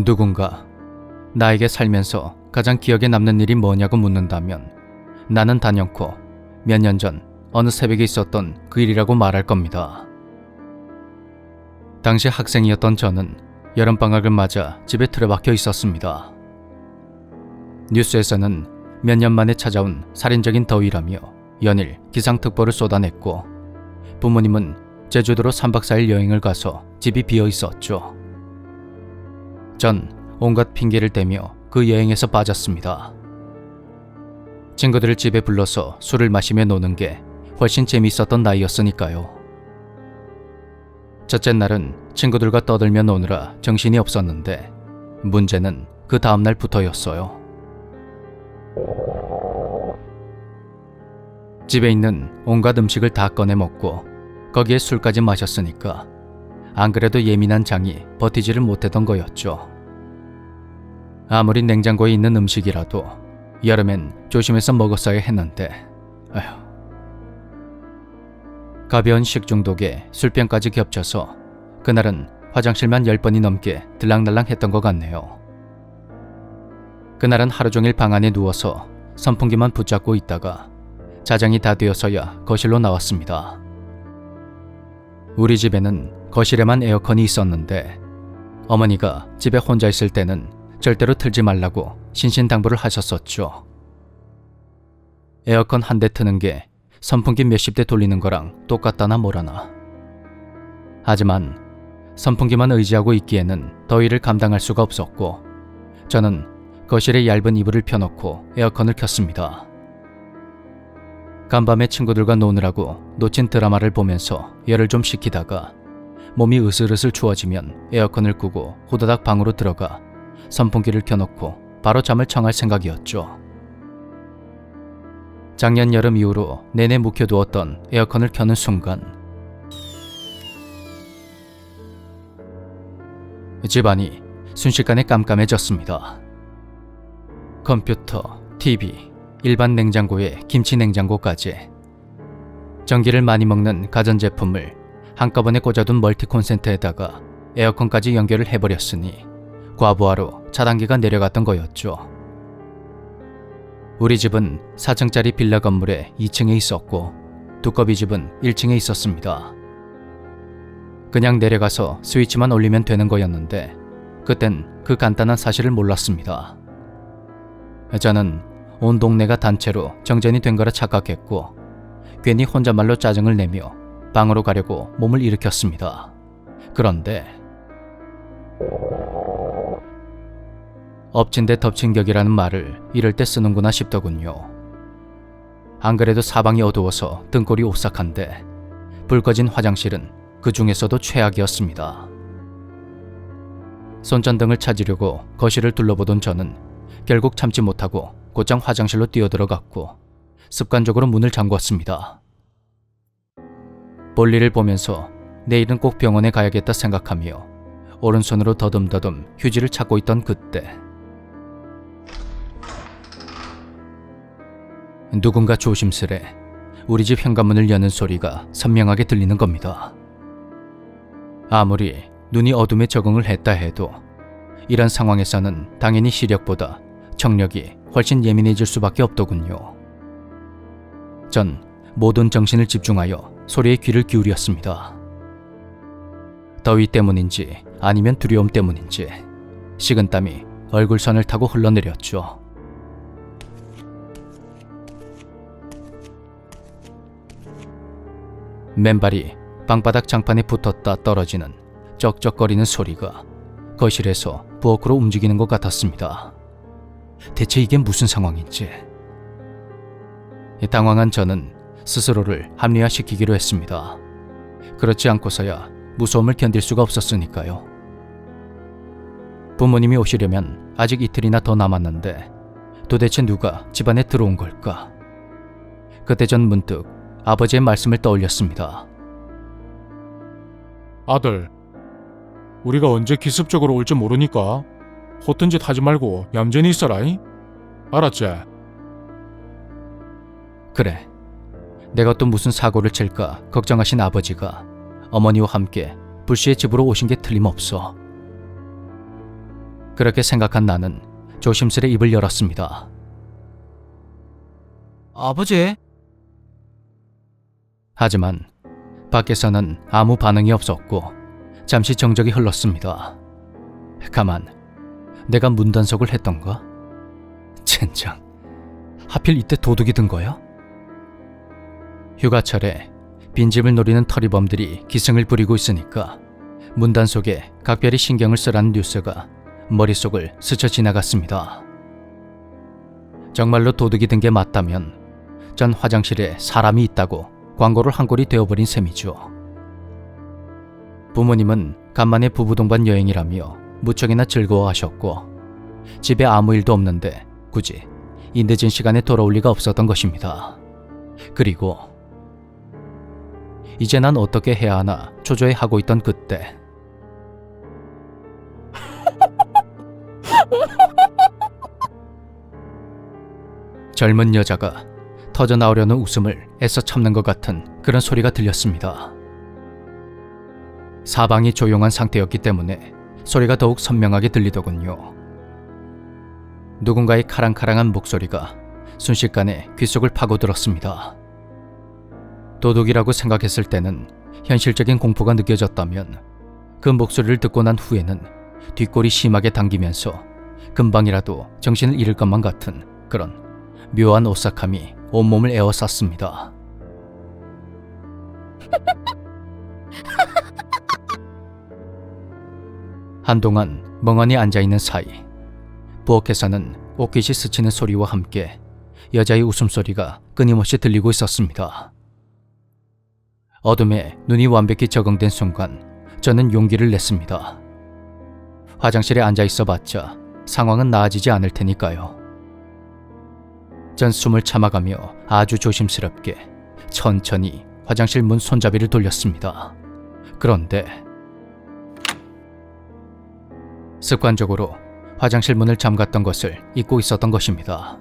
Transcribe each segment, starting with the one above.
누군가 나에게 살면서 가장 기억에 남는 일이 뭐냐고 묻는다면 나는 단연코 몇 년 전 어느 새벽에 있었던 그 일이라고 말할 겁니다. 당시 학생이었던 저는 여름방학을 맞아 집에 틀어박혀 있었습니다. 뉴스에서는 몇 년 만에 찾아온 살인적인 더위라며 연일 기상특보를 쏟아냈고 부모님은 제주도로 3박 4일 여행을 가서 집이 비어 있었죠. 전 온갖 핑계를 대며 그 여행에서 빠졌습니다. 친구들을 집에 불러서 술을 마시며 노는 게 훨씬 재미있었던 나이였으니까요. 첫째 날은 친구들과 떠들며 노느라 정신이 없었는데 문제는 그 다음날부터였어요. 집에 있는 온갖 음식을 다 꺼내 먹고 거기에 술까지 마셨으니까 안 그래도 예민한 장이 버티지를 못했던 거였죠. 아무리 냉장고에 있는 음식이라도 여름엔 조심해서 먹었어야 했는데 아휴. 가벼운 식중독에 술병까지 겹쳐서 그날은 화장실만 10번이 넘게 들락날락 했던 것 같네요. 그날은 하루 종일 방 안에 누워서 선풍기만 붙잡고 있다가 자정이 다 되어서야 거실로 나왔습니다. 우리 집에는 거실에만 에어컨이 있었는데 어머니가 집에 혼자 있을 때는 절대로 틀지 말라고 신신당부를 하셨었죠. 에어컨 한 대 트는 게 선풍기 몇십 대 돌리는 거랑 똑같다나 뭐라나. 하지만 선풍기만 의지하고 있기에는 더위를 감당할 수가 없었고 저는 거실에 얇은 이불을 펴놓고 에어컨을 켰습니다. 간밤에 친구들과 노느라고 놓친 드라마를 보면서 열을 좀 식히다가 몸이 으슬으슬 추워지면 에어컨을 끄고 후다닥 방으로 들어가 선풍기를 켜놓고 바로 잠을 청할 생각이었죠. 작년 여름 이후로 내내 묵혀두었던 에어컨을 켜는 순간 집안이 순식간에 깜깜해졌습니다. 컴퓨터, TV, 일반 냉장고에 김치 냉장고까지 전기를 많이 먹는 가전제품을 한꺼번에 꽂아둔 멀티 콘센트에다가 에어컨까지 연결을 해버렸으니 과부하로 차단기가 내려갔던 거였죠. 우리 집은 4층짜리 빌라 건물에 2층에 있었고 두꺼비 집은 1층에 있었습니다. 그냥 내려가서 스위치만 올리면 되는 거였는데 그땐 그 간단한 사실을 몰랐습니다. 저는 온 동네가 단체로 정전이 된 거라 착각했고 괜히 혼잣말로 짜증을 내며 방으로 가려고 몸을 일으켰습니다. 그런데 엎친 데 덮친 격이라는 말을 이럴 때 쓰는구나 싶더군요. 안 그래도 사방이 어두워서 등골이 오싹한데 불 꺼진 화장실은 그 중에서도 최악이었습니다. 손전등을 찾으려고 거실을 둘러보던 저는 결국 참지 못하고 곧장 화장실로 뛰어들어갔고 습관적으로 문을 잠궜습니다. 볼일을 보면서 내일은 꼭 병원에 가야겠다 생각하며 오른손으로 더듬더듬 휴지를 찾고 있던 그때 누군가 조심스레 우리 집 현관문을 여는 소리가 선명하게 들리는 겁니다. 아무리 눈이 어둠에 적응을 했다 해도 이런 상황에서는 당연히 시력보다 청력이 훨씬 예민해질 수밖에 없더군요. 전 모든 정신을 집중하여 소리에 귀를 기울였습니다. 더위 때문인지 아니면 두려움 때문인지 식은땀이 얼굴선을 타고 흘러내렸죠. 맨발이 방바닥 장판에 붙었다 떨어지는 쩍쩍거리는 소리가 거실에서 부엌으로 움직이는 것 같았습니다. 대체 이게 무슨 상황인지. 당황한 저는 스스로를 합리화시키기로 했습니다. 그렇지 않고서야 무서움을 견딜 수가 없었으니까요. 부모님이 오시려면 아직 이틀이나 더 남았는데 도대체 누가 집안에 들어온 걸까? 그때 전 문득 아버지의 말씀을 떠올렸습니다. 아들, 우리가 언제 기습적으로 올지 모르니까 허튼 짓 하지 말고 얌전히 있어라잉. 알았지? 그래, 내가 또 무슨 사고를 칠까 걱정하신 아버지가 어머니와 함께 불시에 집으로 오신 게 틀림없어. 그렇게 생각한 나는 조심스레 입을 열었습니다. 아버지? 하지만 밖에서는 아무 반응이 없었고 잠시 정적이 흘렀습니다. 가만, 내가 문단속을 했던가? 젠장, 하필 이때 도둑이 든 거야? 휴가철에 빈집을 노리는 터리범들이 기승을 부리고 있으니까 문단속에 각별히 신경을 쓰라는 뉴스가 머릿속을 스쳐 지나갔습니다. 정말로 도둑이 든 게 맞다면 전 화장실에 사람이 있다고 광고를 한 꼴이 되어버린 셈이죠. 부모님은 간만에 부부 동반 여행이라며 무척이나 즐거워하셨고 집에 아무 일도 없는데 굳이 이 늦은 시간에 돌아올 리가 없었던 것입니다. 그리고 이제 난 어떻게 해야 하나 초조해하고 있던 그때 젊은 여자가 터져나오려는 웃음을 애써 참는 것 같은 그런 소리가 들렸습니다. 사방이 조용한 상태였기 때문에 소리가 더욱 선명하게 들리더군요. 누군가의 카랑카랑한 목소리가 순식간에 귓속을 파고들었습니다. 도둑이라고 생각했을 때는 현실적인 공포가 느껴졌다면 그 목소리를 듣고 난 후에는 뒷골이 심하게 당기면서 금방이라도 정신을 잃을 것만 같은 그런 묘한 오싹함이 온몸을 에워쌌습니다. 한동안 멍하니 앉아있는 사이 부엌에서는 옷깃이 스치는 소리와 함께 여자의 웃음소리가 끊임없이 들리고 있었습니다. 어둠에 눈이 완벽히 적응된 순간 저는 용기를 냈습니다. 화장실에 앉아있어봤자 상황은 나아지지 않을 테니까요. 전 숨을 참아가며 아주 조심스럽게 천천히 화장실 문 손잡이를 돌렸습니다. 그런데 습관적으로 화장실 문을 잠갔던 것을 잊고 있었던 것입니다.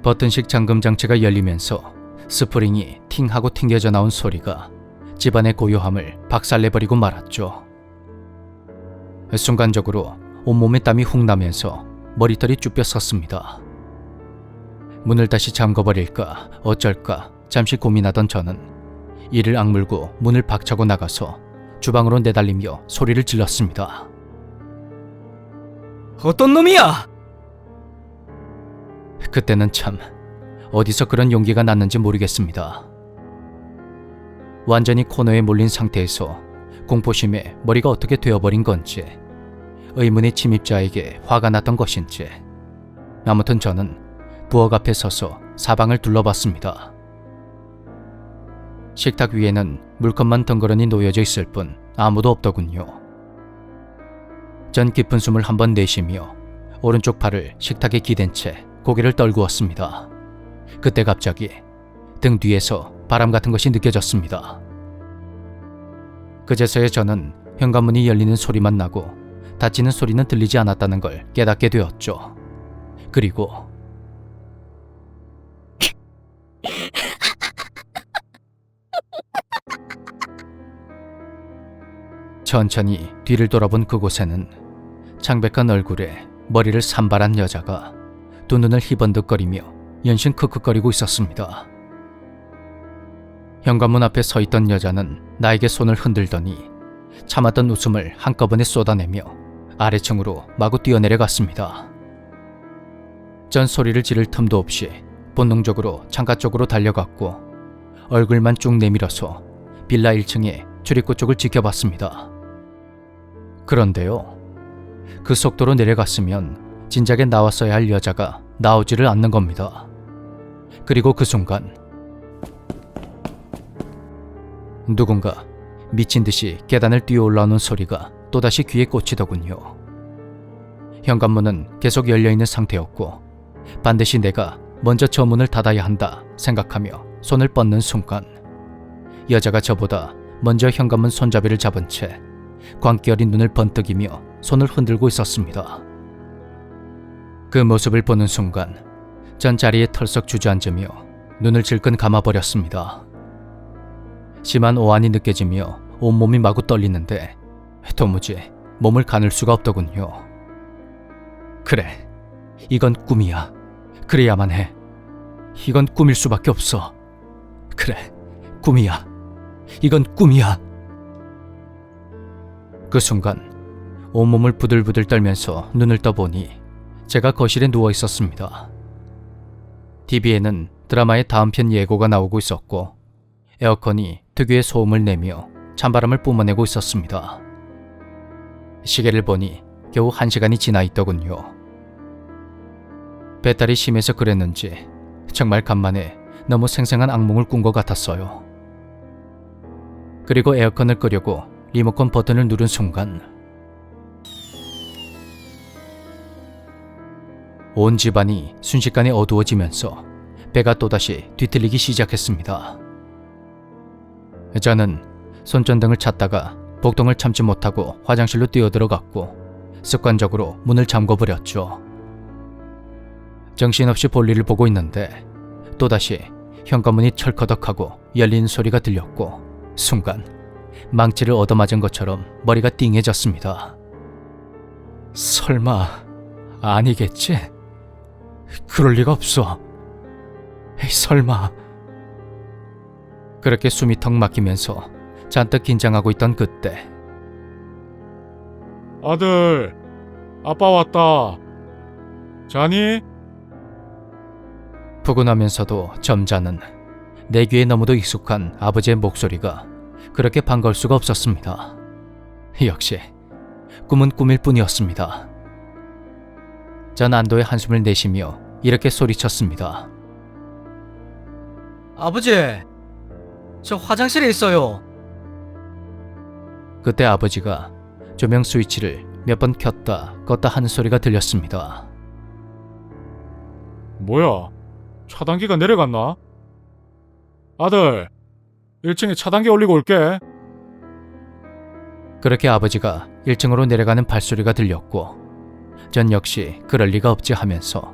버튼식 잠금 장치가 열리면서 스프링이 팅하고 튕겨져 나온 소리가 집안의 고요함을 박살내버리고 말았죠. 순간적으로 온몸에 땀이 훅 나면서 머리털이 쭈뼛 섰습니다. 문을 다시 잠궈버릴까 어쩔까 잠시 고민하던 저는 이를 악물고 문을 박차고 나가서 주방으로 내달리며 소리를 질렀습니다. 어떤 놈이야! 그때는 참 어디서 그런 용기가 났는지 모르겠습니다. 완전히 코너에 몰린 상태에서 공포심에 머리가 어떻게 되어버린 건지, 의문의 침입자에게 화가 났던 것인지, 아무튼 저는 부엌 앞에 서서 사방을 둘러봤습니다. 식탁 위에는 물컵만 덩그러니 놓여져 있을 뿐 아무도 없더군요. 전 깊은 숨을 한번 내쉬며 오른쪽 팔을 식탁에 기댄 채 고개를 떨구었습니다. 그때 갑자기 등 뒤에서 바람 같은 것이 느껴졌습니다. 그제서야 저는 현관문이 열리는 소리만 나고 닫히는 소리는 들리지 않았다는 걸 깨닫게 되었죠. 그리고 천천히 뒤를 돌아본 그곳에는 창백한 얼굴에 머리를 산발한 여자가 두 눈을 희번득거리며 연신 크크거리고 있었습니다. 현관문 앞에 서 있던 여자는 나에게 손을 흔들더니 참았던 웃음을 한꺼번에 쏟아내며 아래층으로 마구 뛰어내려갔습니다. 전 소리를 지를 틈도 없이 본능적으로 창가 쪽으로 달려갔고 얼굴만 쭉 내밀어서 빌라 1층의 출입구 쪽을 지켜봤습니다. 그런데요, 그 속도로 내려갔으면 진작에 나왔어야 할 여자가 나오지를 않는 겁니다. 그리고 그 순간 누군가 미친 듯이 계단을 뛰어 올라오는 소리가 또다시 귀에 꽂히더군요. 현관문은 계속 열려있는 상태였고 반드시 내가 먼저 저 문을 닫아야 한다 생각하며 손을 뻗는 순간 여자가 저보다 먼저 현관문 손잡이를 잡은 채 광기 어린 눈을 번뜩이며 손을 흔들고 있었습니다. 그 모습을 보는 순간 전 자리에 털썩 주저앉으며 눈을 질끈 감아버렸습니다. 심한 오한이 느껴지며 온몸이 마구 떨리는데 도무지 몸을 가눌 수가 없더군요. 그래, 이건 꿈이야. 그래야만 해. 이건 꿈일 수밖에 없어. 그래, 꿈이야. 이건 꿈이야. 그 순간 온몸을 부들부들 떨면서 눈을 떠보니 제가 거실에 누워 있었습니다. TV에는 드라마의 다음 편 예고가 나오고 있었고 에어컨이 특유의 소음을 내며 찬바람을 뿜어내고 있었습니다. 시계를 보니 겨우 1시간이 지나 있더군요. 배탈이 심해서 그랬는지 정말 간만에 너무 생생한 악몽을 꾼 것 같았어요. 그리고 에어컨을 끄려고 리모컨 버튼을 누른 순간 온 집안이 순식간에 어두워지면서 배가 또다시 뒤틀리기 시작했습니다. 저는 손전등을 찾다가 복통을 참지 못하고 화장실로 뛰어들어갔고 습관적으로 문을 잠궈버렸죠. 정신없이 볼일을 보고 있는데 또다시 현관문이 철커덕하고 열리는 소리가 들렸고 순간 망치를 얻어맞은 것처럼 머리가 띵해졌습니다. 설마 아니겠지? 그럴 리가 없어. 에이, 설마. 그렇게 숨이 턱 막히면서 잔뜩 긴장하고 있던 그때 아들, 아빠 왔다. 자니? 푸근하면서도 점잖은 내 귀에 너무도 익숙한 아버지의 목소리가 그렇게 반가울 수가 없었습니다. 역시 꿈은 꿈일 뿐이었습니다. 전 안도의 한숨을 내쉬며 이렇게 소리쳤습니다. 아버지, 저 화장실에 있어요. 그때 아버지가 조명 스위치를 몇 번 켰다 껐다 하는 소리가 들렸습니다. 뭐야? 차단기가 내려갔나? 아들, 1층에 차단기 올리고 올게. 그렇게 아버지가 1층으로 내려가는 발소리가 들렸고 전 역시 그럴 리가 없지 하면서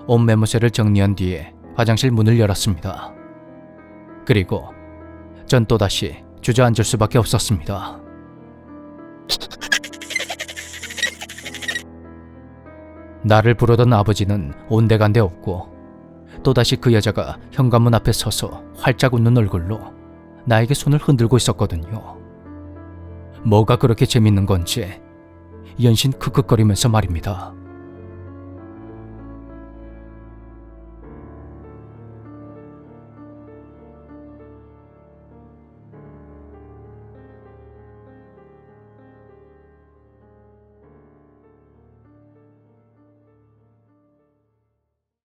옷 매무새를 정리한 뒤에 화장실 문을 열었습니다. 그리고 전 또다시 주저앉을 수밖에 없었습니다. 나를 부르던 아버지는 온데간데 없고 또다시 그 여자가 현관문 앞에 서서 활짝 웃는 얼굴로 나에게 손을 흔들고 있었거든요. 뭐가 그렇게 재밌는 건지 연신 크크거리면서 말입니다.